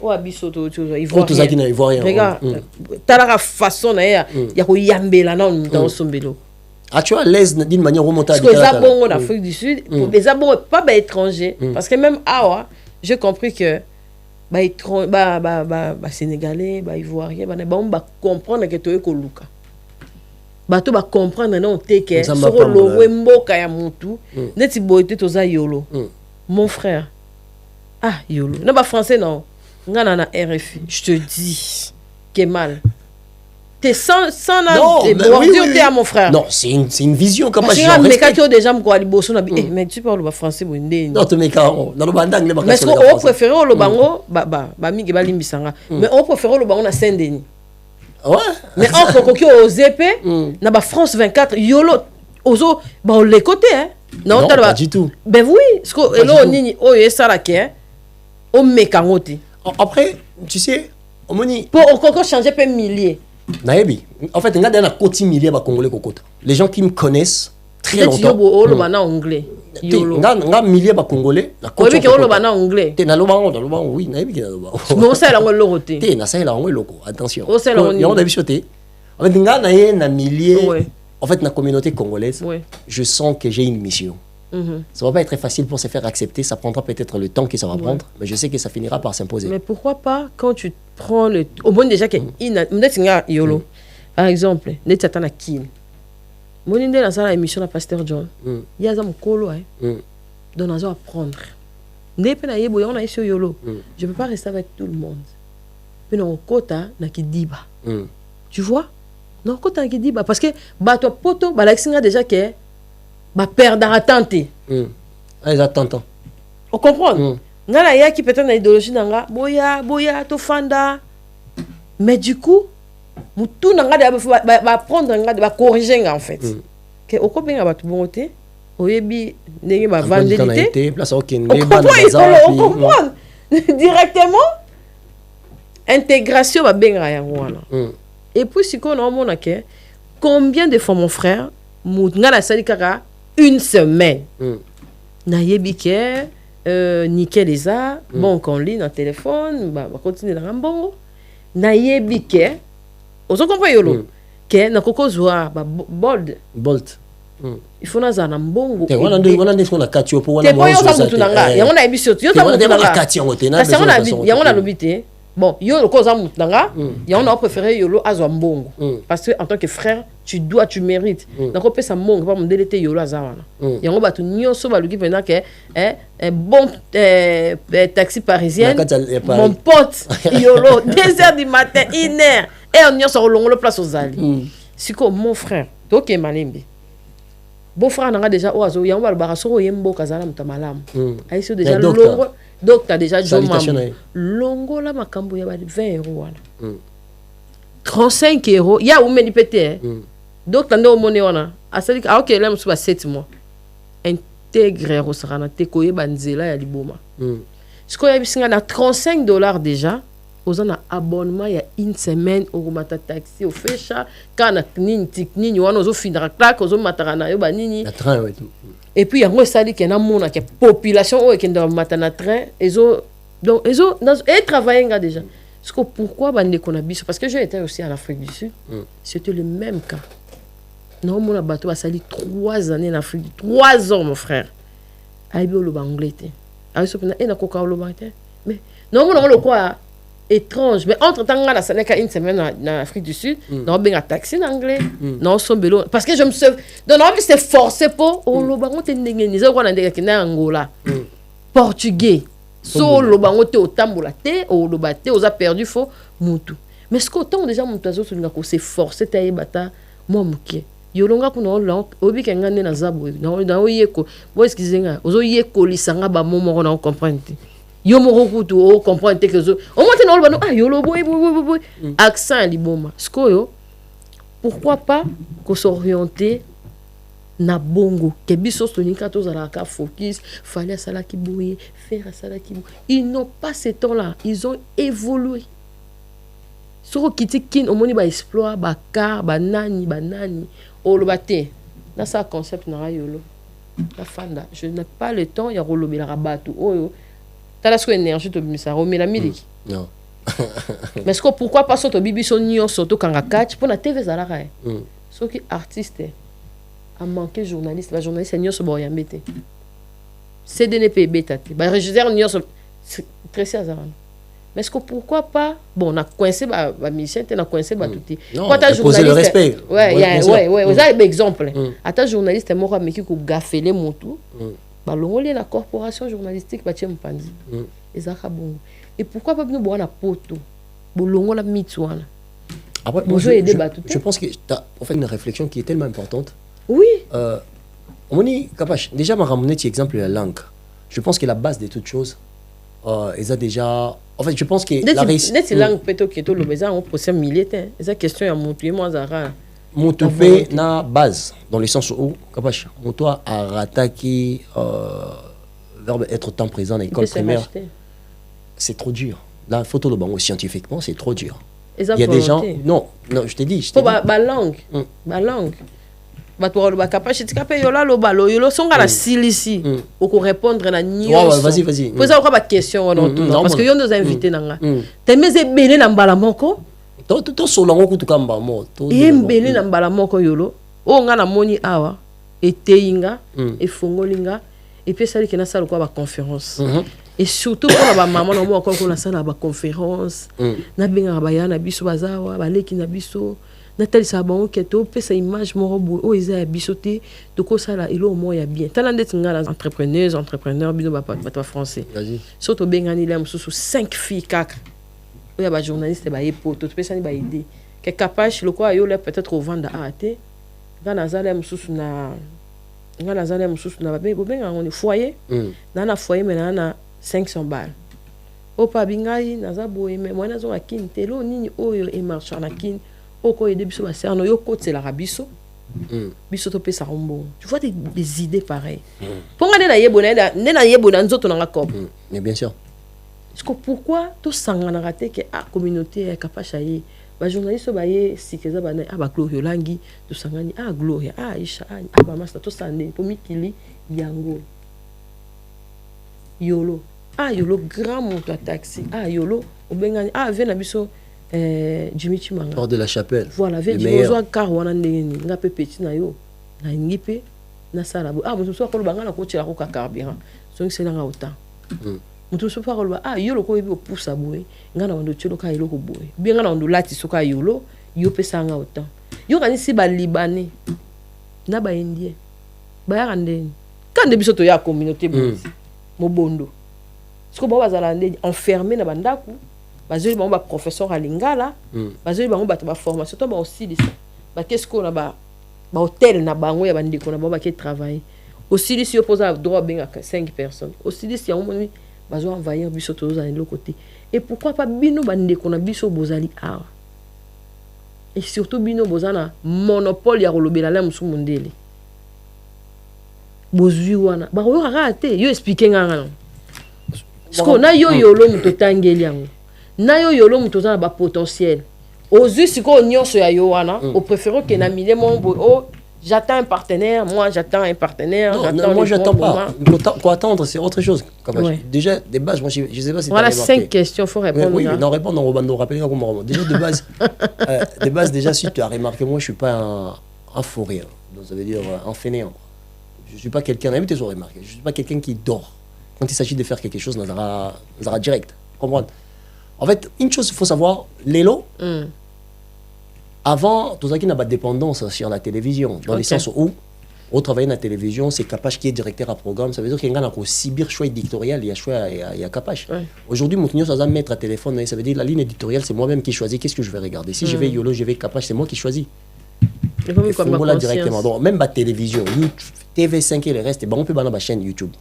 Oh abisoto tu vois, il voit rien. Regarde, t'as la façon là, il y a ko yambela dans sombelo. Ah tu vois l'aise d'une manière remontée. Parce que ça bon en Afrique du Sud, les abons pas étrangers parce que même j'ai compris que sénégalais ivoirien ba comprendre que tu es koluka bato ba comprendre non te que soko lowe mboka ya mutu neti boite toza yolo mon frère yolo na ba français non ngana na RFI je te dis que mal t'es sans oui, à mon frère. Non, c'est une vision comme ça. Mais quand tu as déjà mais tu parles le français bon non tu me dans le bandang le mais on préfère le bango mi ke balimbisanga mais on préfère le bango na Saint-Denis. Ouais. Mais on kokyo aux épées na ba France 24 yolo ozo ba les côtés hein. Non pas du tout. Ben oui, ce que elo nini o yesala ke o mekangote. Après tu sais omoni pour encore changer peu milliers. Naebi. En fait, on a des côté milliers de Congolais kokota. Les gens qui me connaissent très longtemps. Yobo le anglais. Yolo. On milliers de Congolais. La côte. Oui, que le bana anglais. T'es na loba oui, naebi na loba. Non, ça la ngolo roté. T'es na ça la ngolo loko. Attention. Oh, ça la ngolo. On a bichoté. En fait, on a milliers. En fait, la communauté congolaise. Je sens que j'ai une mission. Ça va pas être facile pour se faire accepter, ça prendra peut-être le temps que ça va prendre, mais je sais que ça finira par s'imposer. Mais pourquoi pas quand tu prends le au moins déjà que yolo par exemple net atana kin moninde dans la émission la pasteur John il y a un kolo donc on va apprendre ne pe na yebo on a ici yolo je peux pas rester avec tout le monde mais non kota na kidiba tu vois non kota na kidiba parce que ba to poto ba la déjà que ba perdre attente les attentes on comprend ngana ya qui peut-être na idéologie nanga boya to fanda mais du coup mutu nanga ba prendre nga ba corriger en fait que au combien ba tout bonté oyebi ndenge ba vandélité place OK on comprend directement intégration ba benga yango wana et puis si qu'on a que combien de fois mon frère ngana sali kaka une semaine na yebi ke nickel eza bon qu'on lit dans téléphone ba continuer dans mbongo na yebi ke ozo comprendre yolo ke na kokozwa ba bolt il faut na zana mbongo te wana nde sona katio po wana mo zo tunanga yango na yebi surtout yo tamu tunanga katio ngote na besoin yango na lobité bon yo koza mutanga yango na préférer yolo azwa mbongo parce que en tant que frère tu mérites donc on peut ça mbongo pas modèle te yolo azawana yango batu nyoso baluki pena ke bon taxi parisienne mon pote yolo 2h du matin 1h et on nyoso longo place aux ali siko mon frère to ke malembe beau frère nanga déjà oazo yango balbara soko yembo kazala mutamalam aiso déjà longo donc tu as déjà longo la makambo ya 20 euros wana 35 euros ya umeli pété donc tu as au monnaie wana asali OK là musu ba 7 mois intègre ya kosakana te koyeba nzela ya liboma sikoyo yabisinga na $35 déjà oza na abonnement ya une semaine okomata taxi ofesha kana nini tik nini wana ozofindaka claque ozomataka na yo banini et puis yango esali ke namonaka population oyo ekendaka mata na train donc travailler nga déjà parce que pourquoi bandeko na biso parce que j'ai été aussi en Afrique du Sud c'était le même cas non mon bateau basali 3 années en Afrique 3 ans mon frère aibi oloba anglais te ayi sopena ena koka oloba te mais non mon le quoi étrange mais entre temps nga na saleka une semaine en Afrique du Sud non ben un taxi en anglais non sombelo parce que je me suis donc non c'est forcé pour oloba ngote ndengeniza kwa na ndeka kina Angola portugais solo bango te otambola te oloba te oza perdu fo mutu mais ce qu'autant déjà mutu azo solinga ko se forcer ta yebata moi mukie yolonga kuna la obi kenga ne na zabo na oyeko bo eskizenga ozo yeko lisanga ba momo na comprendre yo moko kutu o comprendre que zo au moins na oloba ah yolo boy accent liboma skoyo pourquoi pas ko s'orienter na bongo ke biso sonika tozala ka focus fallait sala ki boye faire sala ki ils n'ont pas ce temps là ils ont évolué soko kitikin omoni ba exploit ba car ba nani olobate na ça concept na yolo la fanda je n'ai pas le temps ya rolobela rabatu oyo tala sko énergie to bimisa romela miliki non mais ce que pourquoi pas soto bibiso nyo soto kanga catch pour na TV zala ka soki artiste a manqué journaliste, la journaliste n'y a pas de boyambete. CDNP bétate. Bah régisseur n'y a pas très sérieux. Mais est-ce que pourquoi pas bon on a coincé ba mission, on a coincé ba tout. Quand ta journaliste le respect. Ouais, vous avez exemple. À ta journaliste moi mais qui ko gaffelé mon tout. Ba longolé la corporation journalistique ba tiem pandi. Ezaka bon. Et pourquoi pas nous boire na poto. Bo longola mitwana. Après moi je pense que tu as fait une réflexion qui est tellement importante. Oui. On est capable. Déjà, ma ramener cet exemple de la langue. Je pense que la base de toute chose, ils ont déjà. En fait, je pense que la réussite. Net langue plutôt que tout le besoin, on procède militaire. Esa question à mon moi zara. Mon toupé na base dans le sens où capable. Mon toi a rattaqué verbe être temps présent dans l'école primaire. C'est trop dur. La photo de bango scientifiquement, c'est trop dur. Il y a des gens. Non, je t'ai dit. Ba langue. Ba langue. Batoro ba capacité capé yola lo balo yolo songa la silisi o ko répondre na nyonso. Vas-y. Poser quoi ba question parce que yo nous invité nanga. Te meze belé na mbala moko. To solango kutu kamba mo. E mbelé na mbala moko yolo. O nga na moni awa eteyinga e fongolinga et puis ça li kena sala quoi ba conférence. Et surtout pour la maman na mo encore ko na sala ba conférence. Na benga ba yana biso bazawa ba leki na biso. Nathalie Sabon qui est au sa image morobo o isa bisoté de ko sala ilo mo ya bien talande ngala entrepreneur bino ba français surtout bengani la mususu 5 filles kaka o ya ba journaliste ba yepo to pesa ni ba idée que capable le quoi yo là peut-être au vendre arrêté dans nazala mususu na ba benga on est foyer na foyer mais na 500 balles o pa bingai nazaboye mais moi nazo akini telo nini oyo e marche na kini oko aider biso ba serno yo côté la rabiso biso to pesa rombo tu vois des idées pareilles pour nga na yebona nzoto na ngakop mais bien sûr parce que pourquoi to sangana raté que a communauté ya kapasha yi ba journaliste ba ye sikeza ba na ba Gloria langi to sangani Gloria Aisha ba master to sande pour mikili yango yolo grand moto taxi yolo obengani vena biso Jimmy Chimanga hors de la chapelle voilà veut dire ozo car wana ndeni nga pe petit na yo na ngipe na sala mutu so ko banga na ko tshela ko ka carburant so ngi sela nga autant mutu so pa ko yo lo ko ibi opusa boy nga na ndo tshelo ka ilo ko boy bi nga na ndo lati so ka yolo yo pesa nga autant yo kani si ba libanais na ba indien ba ya ndeni kande biso to ya communauté mo bondo sko ba bazala ndeni enfermé na bandaku bazoli bango ba professeur à lingala bazoli bango ba formation to ba aussi lisa ba qu'est-ce qu'on a ba hôtel na bango ya bandiko na ba qui travailler aussi lisa yo posa droit benga 5 personnes aussi lisa ya omoni bazo envahir biso to za l'autre côté et pourquoi pas bino bandiko na biso bozali awa et surtout bino bozana monopole ya rolobela la musu mondele bozwi wana bakoyokaka te yo explike nganga non parceque na yo yolo moto otangeli yango na yo yolo moto oza na bapotentiel ozwi sikoyo nyonso ya yo wana opréféré okende na milieu moko boye o j'attends un partenaire, moi j'attends un partenaire. Non, moi j'attends pas. Faut attendre, c'est autre chose. Ouais. Déjà, des bases, moi je sais pas si voilà 5 questions, il faut répondre. Oui, non, répondre, on va nous rappeler comment. Déjà, de base, déjà, si tu as remarqué, moi je suis pas un fou rire. Donc ça veut dire un fainéant. Je suis pas quelqu'un, tu as remarqué, je suis pas quelqu'un qui dort. Quand il s'agit de faire quelque chose, on sera direct. Comprendre. En fait, une chose, il faut savoir, l'élo. Avant, tout ça qui n'a pas de dépendance sur la télévision, dans le sens où, on travaille dans la télévision, c'est Capache qui est directeur à programme, ça veut dire qu'il y a un cyber choix éditorial, il y a Capache. Aujourd'hui, mon client, ça va mettre à téléphone, ça veut dire la ligne éditoriale, c'est moi-même qui choisis qu'est-ce que je vais regarder. Si je vais YOLO, je vais Capache, c'est moi qui choisis. Et là directement. Donc, même la télévision, TV5 et le reste, on peut aller sur la chaîne YouTube.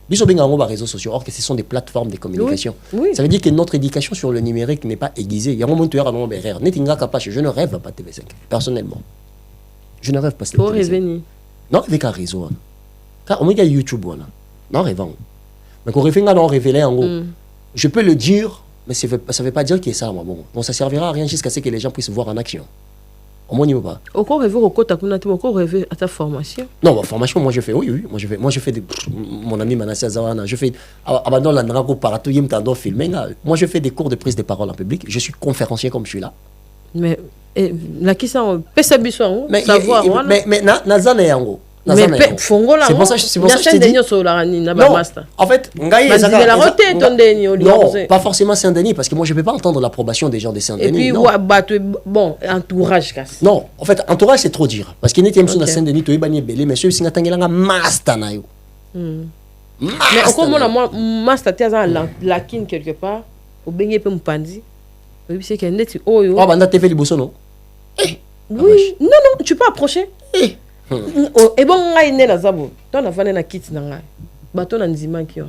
Ils ont bien les réseaux sociaux, or que ce sont des plateformes de communication. Oui. Ça veut dire que notre éducation sur le numérique n'est pas aiguisée. Il y a un moment où tu as un nombre d'erreurs. Je ne rêve pas de TV5, personnellement. Je ne rêve pas de TV5. Non, avec un réseau. Car on a YouTube. Non, rêvant. Mais quand on révélé en gros, je peux le dire, mais ça ne veut pas dire que ça. Bon, ça ne servira à rien jusqu'à ce que les gens puissent voir en action. Au niveau pas. Encore rêver à ta formation. Non, ma formation, moi je fais, oui. Moi je fais mon ami Manassia Zawana, je fais, abandonne la drago partout, il me filmer. Moi je fais des cours de prise de parole en public. Je suis conférencier comme je suis là. Mais, la qui ça, peut savoir, savoir. Mais, Nazan est en gros. C'est pour ça que je te dis. Non, en fait, non, pas forcément Saint-Denis, parce que moi je ne peux pas entendre l'approbation des gens de Saint-Denis. Et puis, bon, entourage. Non, en fait, entourage c'est trop dire. Parce qu'il y a des gens de Saint-Denis, tu es banni belé, mais ceux qui sont en master. Mais encore, moi, master, tu as la kin quelque part, au baigner peu mpandi. Oui, c'est qu'il y a des gens. Oh, bah, tu as fait le bousson, non? Oui, non, tu peux approcher. Et bon, on a une zabo. On a fait un kit dans bateau en zima qui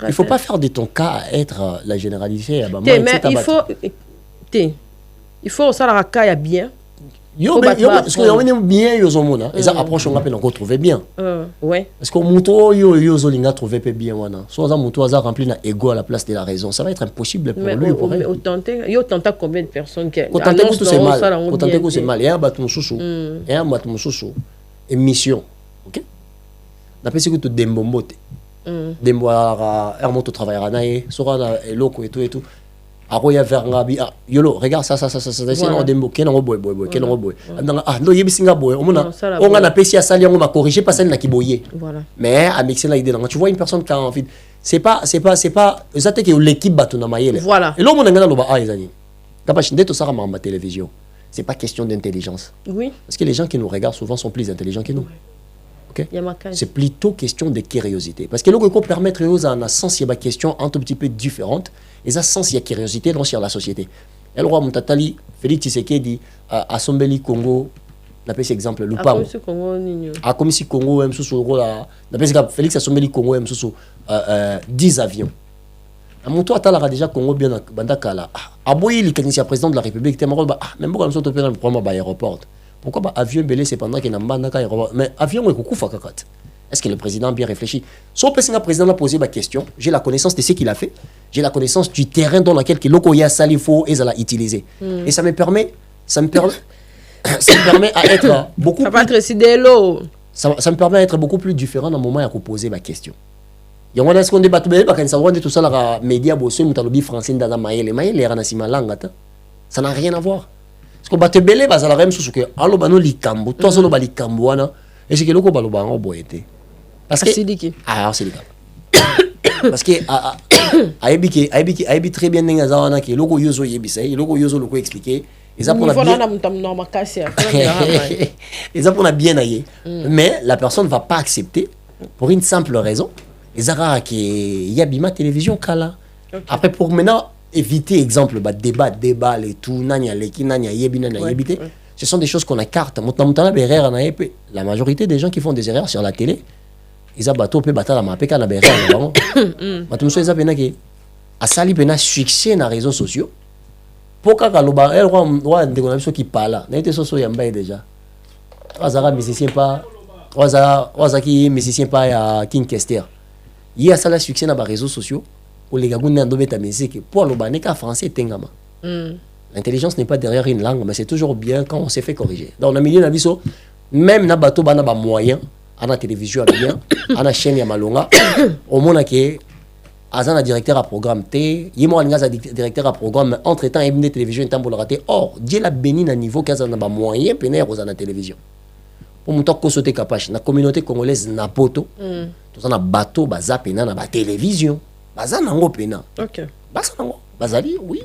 il faut pas faire de ton cas à être la généralité. Mais il faut ça la cas bien. Parce que on bien ils ont ils approchent on appelle encore trouver bien. Ouais. Parce que muto yo zolinga trouver bien wana. Soit ça muto a rempli na ego à la place de la raison. Ça va être impossible pour lui pour elle. Yo tenter combien de personnes qui tenter que c'est mal. Tenter que c'est mal. Et un bateau chouchou. Et un bateau chouchou. Émission. OK? D'après ce que tu dembombote. Demboara un moto travaillera naé, sera na loko et tout. Aroya Vernabi, yolo, regarde ça, c'est un démo, quel boy. Ah, non, yebisinga boy, on a apprécié à ça, on va corriger, pas celle qui boye. Voilà. Mais à mixer l'idée, tu vois une personne qui a envie, c'est pas, ça t'es que l'équipe batona maïle. Voilà. Et l'homme on a gagné l'oba, les amis. Capacité d'être ça à ma télévision. C'est pas question d'intelligence. Oui. Parce que les gens qui nous regardent souvent sont plus intelligents que nous. Okay? C'est plutôt question de curiosité. Parce que le qu'on permettre aux gens un sens, il y a des questions un tout petit peu différentes. Et ça, sens, il y a curiosité dans la société. Et le roi Moutatali, Félix Tshisekedi, à Sombeli Congo, on appelle cet exemple le PAO. À Komissi Congo, Félix à Sombeli Congo, 10 avions. À mon tour, tu as déjà Congo bien Bandakala. À Boyi, le technicien président de la République, même pour nous autres, on a un aéroport. Pourquoi avion belé c'est pendant qu'il y a un aéroport? Mais avion, est-ce que le président a bien réfléchi? Son président a posé ma question. J'ai la connaissance de ce qu'il a fait. J'ai la connaissance du terrain dans lequel il y a salifo et ça l'a utilisé. Et ça me permet à être beaucoup ça me permet d'être beaucoup plus différent dans le moment où poser ma question. Il y a ce qu'on débat tout ça là média bossé mutalobi français dans la maïle ça n'a rien à voir. Parce que batte belé bazala même sous que allo bano likambo to solo ba likambo wana et c'est que loko baloba ngo boyete parce que c'est parce que aibi très bien ninga zawana que loko yozo yebisa loko yozo loko expliquer et ça pour la bien aillé mais la personne va pas accepter pour une simple raison et zara que yabima télévision kala après pour maintenant éviter exemple débat et tout ce sont des choses qu'on écarte. La majorité des gens qui font des erreurs sur la télé ils ont bateau peut battre la mapé quand la erreur a sali pena succès dans les réseaux sociaux pour que le roi qui parle n'a été soso yamba déjà azara musicien pas Waza qui musicien pas ya King Kester. Il y a ça le succès dans les réseaux sociaux. Pour les gars qui ont ta musique pour le banéka français tengama. L'intelligence n'est pas derrière une langue, mais c'est toujours bien quand on s'est fait corriger. Dans le milieu nabiso, même na bateau bana ba moyen, à la télévision à bien, à la chaîne ya malonga, au monde que Azana directeur à programme T, Yemo Alingaza directeur à programme, entre-temps, il y a une télévision, un temps pour le rater. Or, Dieu l'a béni à niveau qu'Azana ba moyen, pénère aux la télévision. Pour mon temps, Kosote Kapache, la communauté congolaise n'a poto, tout ça, na bateau, baza pénal, na ba télévision, baza nango pénal. Ok. Baza nango, bazali, oui.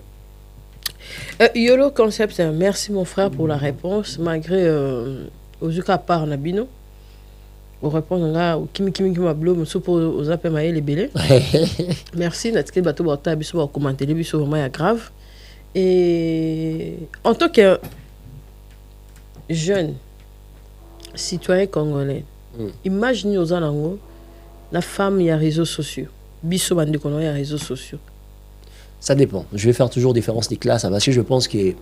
Yolo Concept, merci mon frère pour la réponse, malgré Ozuka par Nabino. Au répondre là au kimi ma bleu me soupe aux appels maïs les bélés. Merci natike bateau bata biso ba commenter les biso vraiment grave. Et en tant que jeune citoyen congolais, imagine aux anango la femme y a réseaux sociaux. Biso bande kono y a réseaux sociaux. Ça dépend. Je vais faire toujours différence des classes parce que je pense que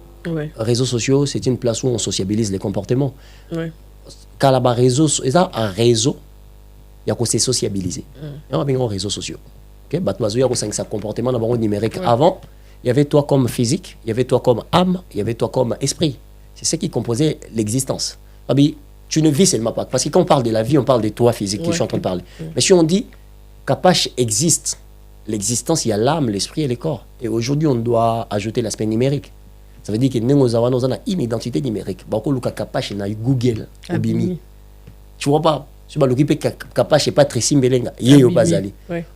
réseaux sociaux c'est une place où on sociabilise les comportements. Ouais. Quand la réseau, il y a un réseau, il y a se sociabiliser. Il y a un réseau social. Ok, il y a un comportement d'abord numérique. Avant, il y avait toi comme physique, il y avait toi comme âme, il y avait toi comme esprit. C'est ce qui composait l'existence. Tu ne vis seulement pas. Parce que quand on parle de la vie, on parle de toi physique, que je suis en train de parler. Mais si on dit Kapache existe, l'existence, il y a l'âme, l'esprit et le corps. Et aujourd'hui, on doit ajouter l'aspect numérique. Ça veut dire que nous avons une identité numérique. Beaucoup de Kapache na Google, Obimi. Tu vois pas? Tu vas l'occuper Kapache et pas très simbelenga. Yé au bazali.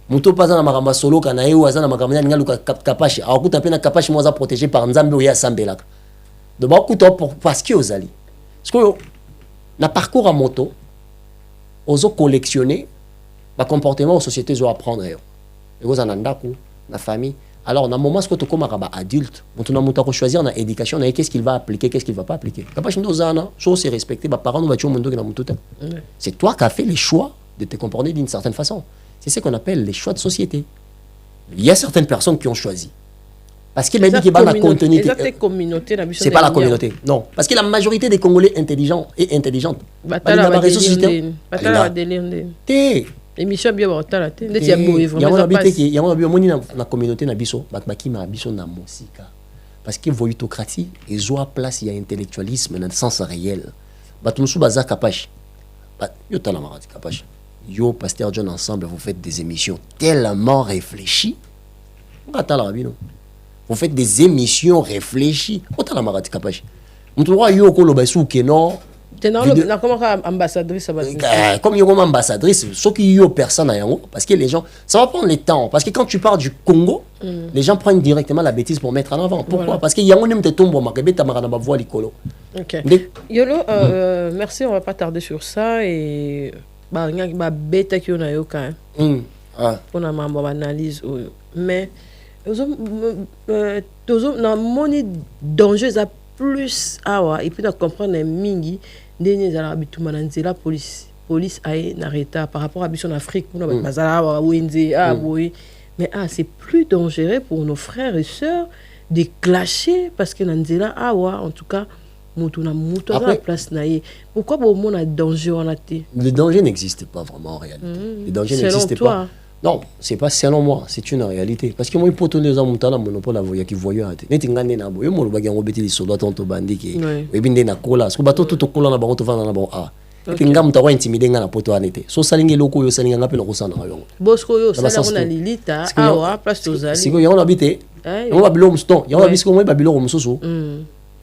Muto pas na maramba solo kana yé ou azana makamanya nga luka Kapache. A okuta pena Kapache moza protégé par Nzambe ou ya sambelaka. De beaucoup de parce que ozali. Parce que na parcours à moto, ozo collectionner ba comportement aux sociétés zo apprendre yo. Et vous en andako na famille. Alors, dans le moment où tu es adulte, tu as choisir dans l'éducation, qu'est-ce qu'il va appliquer, qu'est-ce qu'il ne va pas appliquer. Chose c'est respecter, les parents vont c'est toi qui as fait le choix de te comporter d'une certaine façon. C'est ce qu'on appelle les choix de société. Il y a certaines personnes qui ont choisi. Parce qu'il y a la communauté. C'est pas la communauté. Non. Parce que la majorité des Congolais intelligents et intelligentes. Émission bien la communauté na biso na biso na musika parce que voyutocratie et joie place il y a intellectualisme dans le sens réel batumsu baza Kapache yo tala maradi Kapache yo pasteur John ensemble vous faites des émissions tellement réfléchies vous faites des émissions réfléchies tala maradi Kapache mutu wa yo ko lo basu ke non. Comment ambassadrice comme une ambassadrice, ce qui est personne à Yango, parce que les gens, ça va prendre le temps. Parce que quand tu pars du Congo, les gens prennent directement la bêtise pour mettre en avant. Pourquoi? Parce qu'il y a un te tombe au Makebe, Tamarana voix l'icolo. Ok. Yolo, merci, on va pas tarder sur ça. Et bêta qui on a eu quand même. On a ma analyse. Mais, dans mon danger, ça plus et puis on comprendre mingi dernier la police a un retard par rapport à mission en Afrique mais c'est plus dangereux pour nos frères et sœurs de clasher parce que nanzela en tout cas la place naïe. Pourquoi on a danger en la tête? Le danger n'existe pas vraiment en réalité. Le danger n'existe pas. Non, c'est pas selon moi, c'est une réalité. Parce que moi, il faut que les gens aient monopole à voyer qui voient. Net ingane na boyo mo baga ngobeti li soldats tonto bandi ki. Webinde na kola. Parce que bato tout kola na bango to vana na bango a. Et ngam ta wa intimider nga na poto anete. So salinge loko yo salinga ngape na kosana nga yongo. Bosco yo sala na lilita awa place tozali. Siko yo on habite. On va bilo mston. Yo on habite ko mo babilo msoso.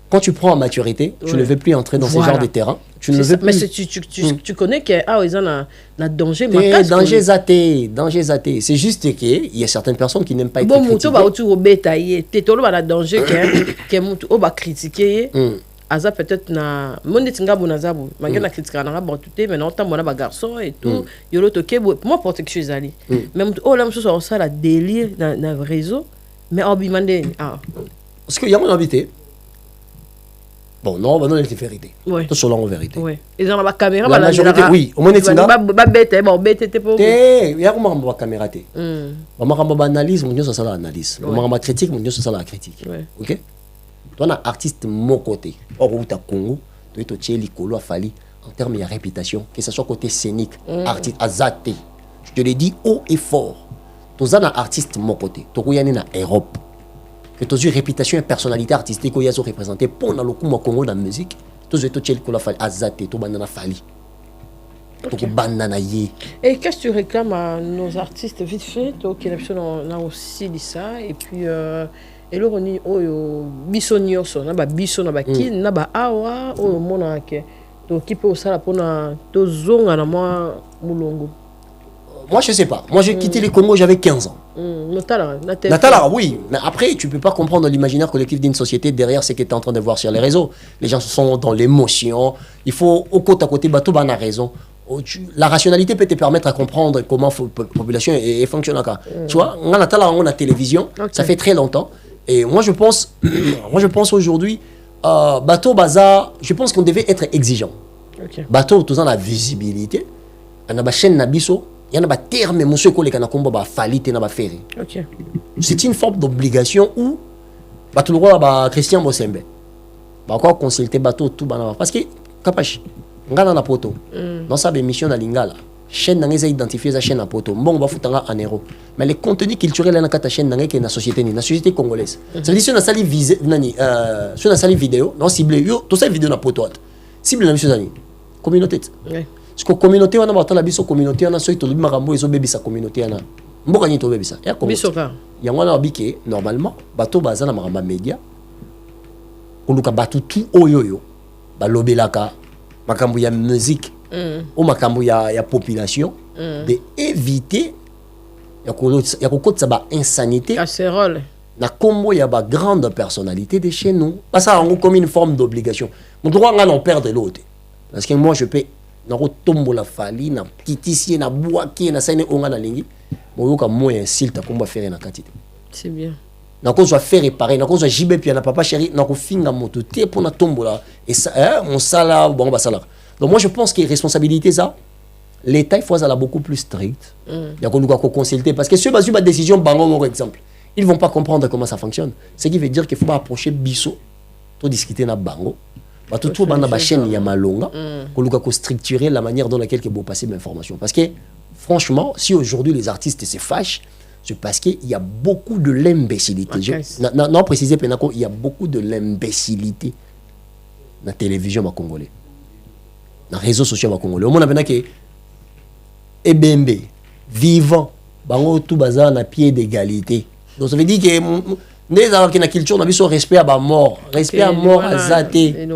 Quand tu prends en maturité, tu ne veux plus entrer dans ce genre de terrain. Tu ne veux plus. Mais tu connais qu'il y a un danger. Danger zaté. C'est juste qu'il y a certaines personnes qui n'aiment pas être critiquées. Danger qui critiquer. Aza peut-être na monde tinga bonazabu magana critique na ba tout mais non tant mona ba garçon et tout yolo toke moi protection ezali même là monsieur ça la délire na réseau mais obimande parce que y a mon habité. Bon, non, on va donner la vérité. Oui. Tout selon la vérité. Oui. Ils ont la caméra. La majorité, oui. Au moins, il y a une caméra. On a analyse, on a la analyse. On a critique, on a la critique. Ok? Tu as un artiste de mon côté. Or, où tu as Congo, tu as Tchéli, Kolo, Fali. en termes de réputation, que ce soit côté scénique, artiste, azate. Je te le dis haut et fort. Tous un artiste mon côté, tous y en Europe. Que tous une réputation et personnalité artistique qu'ils ont représenté pour dans le Congo dans la musique. Tous les tchèques qu'on a fait azate, tout banana fali. Tout banana yé. Et qu'est-ce que tu réclames à nos artistes vite fait? Donc on a aussi dit ça et puis et là on est au bisonioso, na ba biso na ba ki na ba awa au monake. Donc qui peut aussi la pour na tozonga na moi mulongo. Moi, je sais pas. Moi, j'ai quitté le Congo, j'avais 15 ans. Natala, oui. Mais après, tu peux pas comprendre l'imaginaire collectif d'une société derrière ce que tu es en train de voir sur les réseaux. Les gens sont dans l'émotion. Il faut, au côté à côté, bateau, a raison. La rationalité peut te permettre à comprendre comment la population fonctionne. Tu vois, on a la télévision, ça fait très longtemps. Et moi, je pense aujourd'hui, bateau, bazar, je pense qu'on devait être exigeant. Bateau, tout ça, la visibilité. On a la chaîne Nabiso. Il y a un terme, monsieur, qui a falité na ferry. C'est une forme d'obligation où tout le roi Christian Bosembe va encore consulter bateau tout parce que capache ngana na poto dans sa émission na lingala chaîne n'a identifié sa chaîne na poto bon va foutre en euro mais les contenus culturels na kata chaîne na na société congolaise ça veut dire si on a sali visé nani si on a sali vidéo non ciblé yo tout ça vidéo na poto cible na mission nani communauté. Parce que la communauté, on a la communauté, on a ceux qui ont sa communauté. Mboka ni to bebisa. Ya bisoka. Ya ngwana bike normalement bato bazana maramba media. Oluka batu tout oyoyo. Ba lobelaka makambu ya musique. Ou makambu ya population de éviter ya kokotsa ba insanité. Casserole. Na kombo ya ba grande personnalité de chez nous. Parce ça on comme une forme d'obligation. Mon droit on perdre l'autre. Parce que moi je peux na rotombo la fali na kitisi na boaki na sene onga na lingi moyoka moyen silta komba faire na katite c'est bien na ko soit faire réparer na ko soit jibe puis na papa chéri na ko finga moto te pour na tombola et ça mon sala bon ba sala donc moi je pense que responsabilité ça l'état il faut ça beaucoup plus strict ya ko luka ko consulter parce que ceux basu ba décision bango par exemple ils vont pas comprendre comment ça fonctionne ce qui veut dire qu'il faut pas approcher biso to discuter na bango tout dans la chaîne il y a malonga pour structurer la manière dans laquelle ils vont passer l'information parce que franchement si aujourd'hui les artistes se fâchent c'est parce qu'il y a beaucoup de l'imbécilité non préciser il y a beaucoup de l'imbécilité dans la télévision congolais dans les réseaux sociaux congolais au monde a que EBMB vivant bango tout bazar na pied d'égalité donc ça veut dire que les qui na culture na biso respect à mort azaté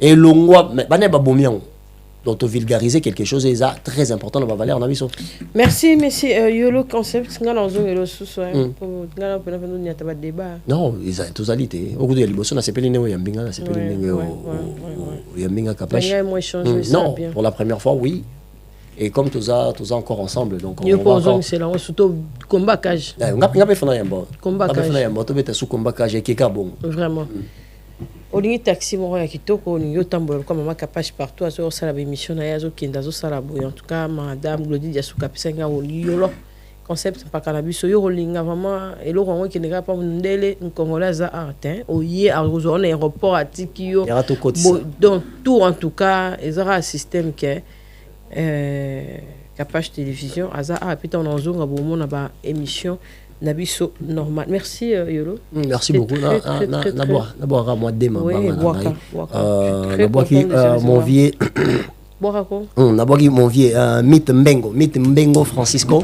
et longwa mais bané ba bomian donc vulgariser quelque chose est très important dans la valeur na biso. Merci monsieur Yolo concept ngana ozo yolo suso pour ngana pena pena ni ataba débat non ils ont tous alité au bout de liboso na sepeli ne yambinga na sepeli ne yambinga capache non pour la première fois oui. Et comme tous encore ensemble, donc on va encore... c'est là, on surtout combat cage. On a fait un combat cage. On a sous combat cage et qui est bon. Vraiment. On a taxi mon roi qui toque, on a tambour comme ma capage partout à ce la émission na yazo kindazo salaboy. En tout cas, madame Glody Diasuka Pisenga au liolo concept pas cannabis yo rolinga vraiment et le roi qui n'est pas ndele congolais a atteint au yé à on aéroport à Tikio. Donc tout en tout cas, ils aura un système qui est Capage Télévision aza puis on en zone na ba émission nabiso normal merci Yolo merci beaucoup d'abord à moi demain mon vieux mon vieux Mythe Mbengo Francisco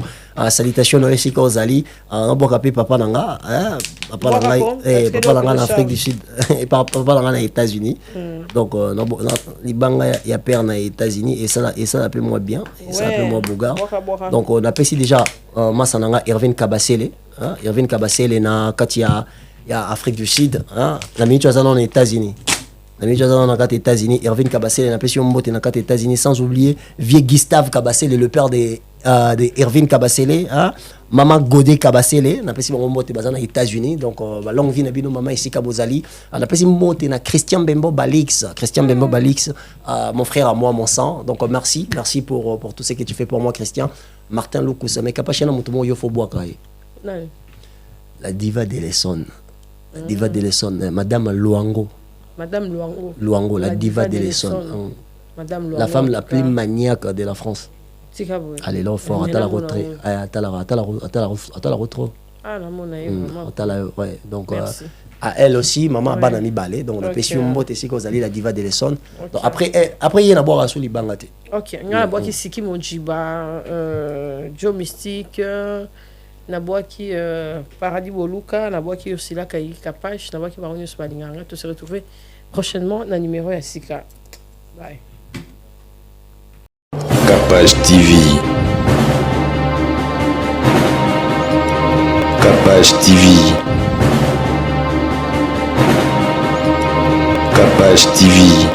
salutation no esika ozali naboka pe papa nanga papa nanga en Afrique du Sud et papa nanga na États-Unis donc libanga ya père na États-Unis et ça appelle moi bien et ça appelle moi Bouga donc on appelle déjà massa nanga Irvin Kabasele na katia ya Afrique du Sud na minute azana na États-Unis na États-Unis Irvin Kabasele na pesi mbote na États-Unis sans oublier vieux Gustave Kabasele le père de Irvin Kabasele maman Godé Kabasele na pesi mbote bazana États-Unis donc longue vie na bino maman ici Kabozali na pesi mbote na Christian Bembo Balix mon frère à moi mon sang donc merci pour tout ce que tu fais pour moi Christian Martin Lukusa mais kapachena mutumo yo fo boaka la diva de l'Essonne Madame Luango, la diva de l'Essonne. Madame la femme la plus maniaque de la France. Allez, là, fort, attends la retrait. Attends la retrait. Ah, la monnaie, ouais. Donc, à elle aussi, maman, banani balé. Donc, on a pêché un mot ici qu'on allait la diva de l'Essonne. Donc, après, il y a un boire à sous les bangate. Ok, il y a un boire qui Siki Mojiba, Joe Mystique, na bois qui Paradis Boluka, na bois qui aussi là Kayi Kapache, na bois qui Baronio Smalinganga, tout se retrouver prochainement dans le numéro à Sika. Bye. Capage TV. Capage TV. Capage TV.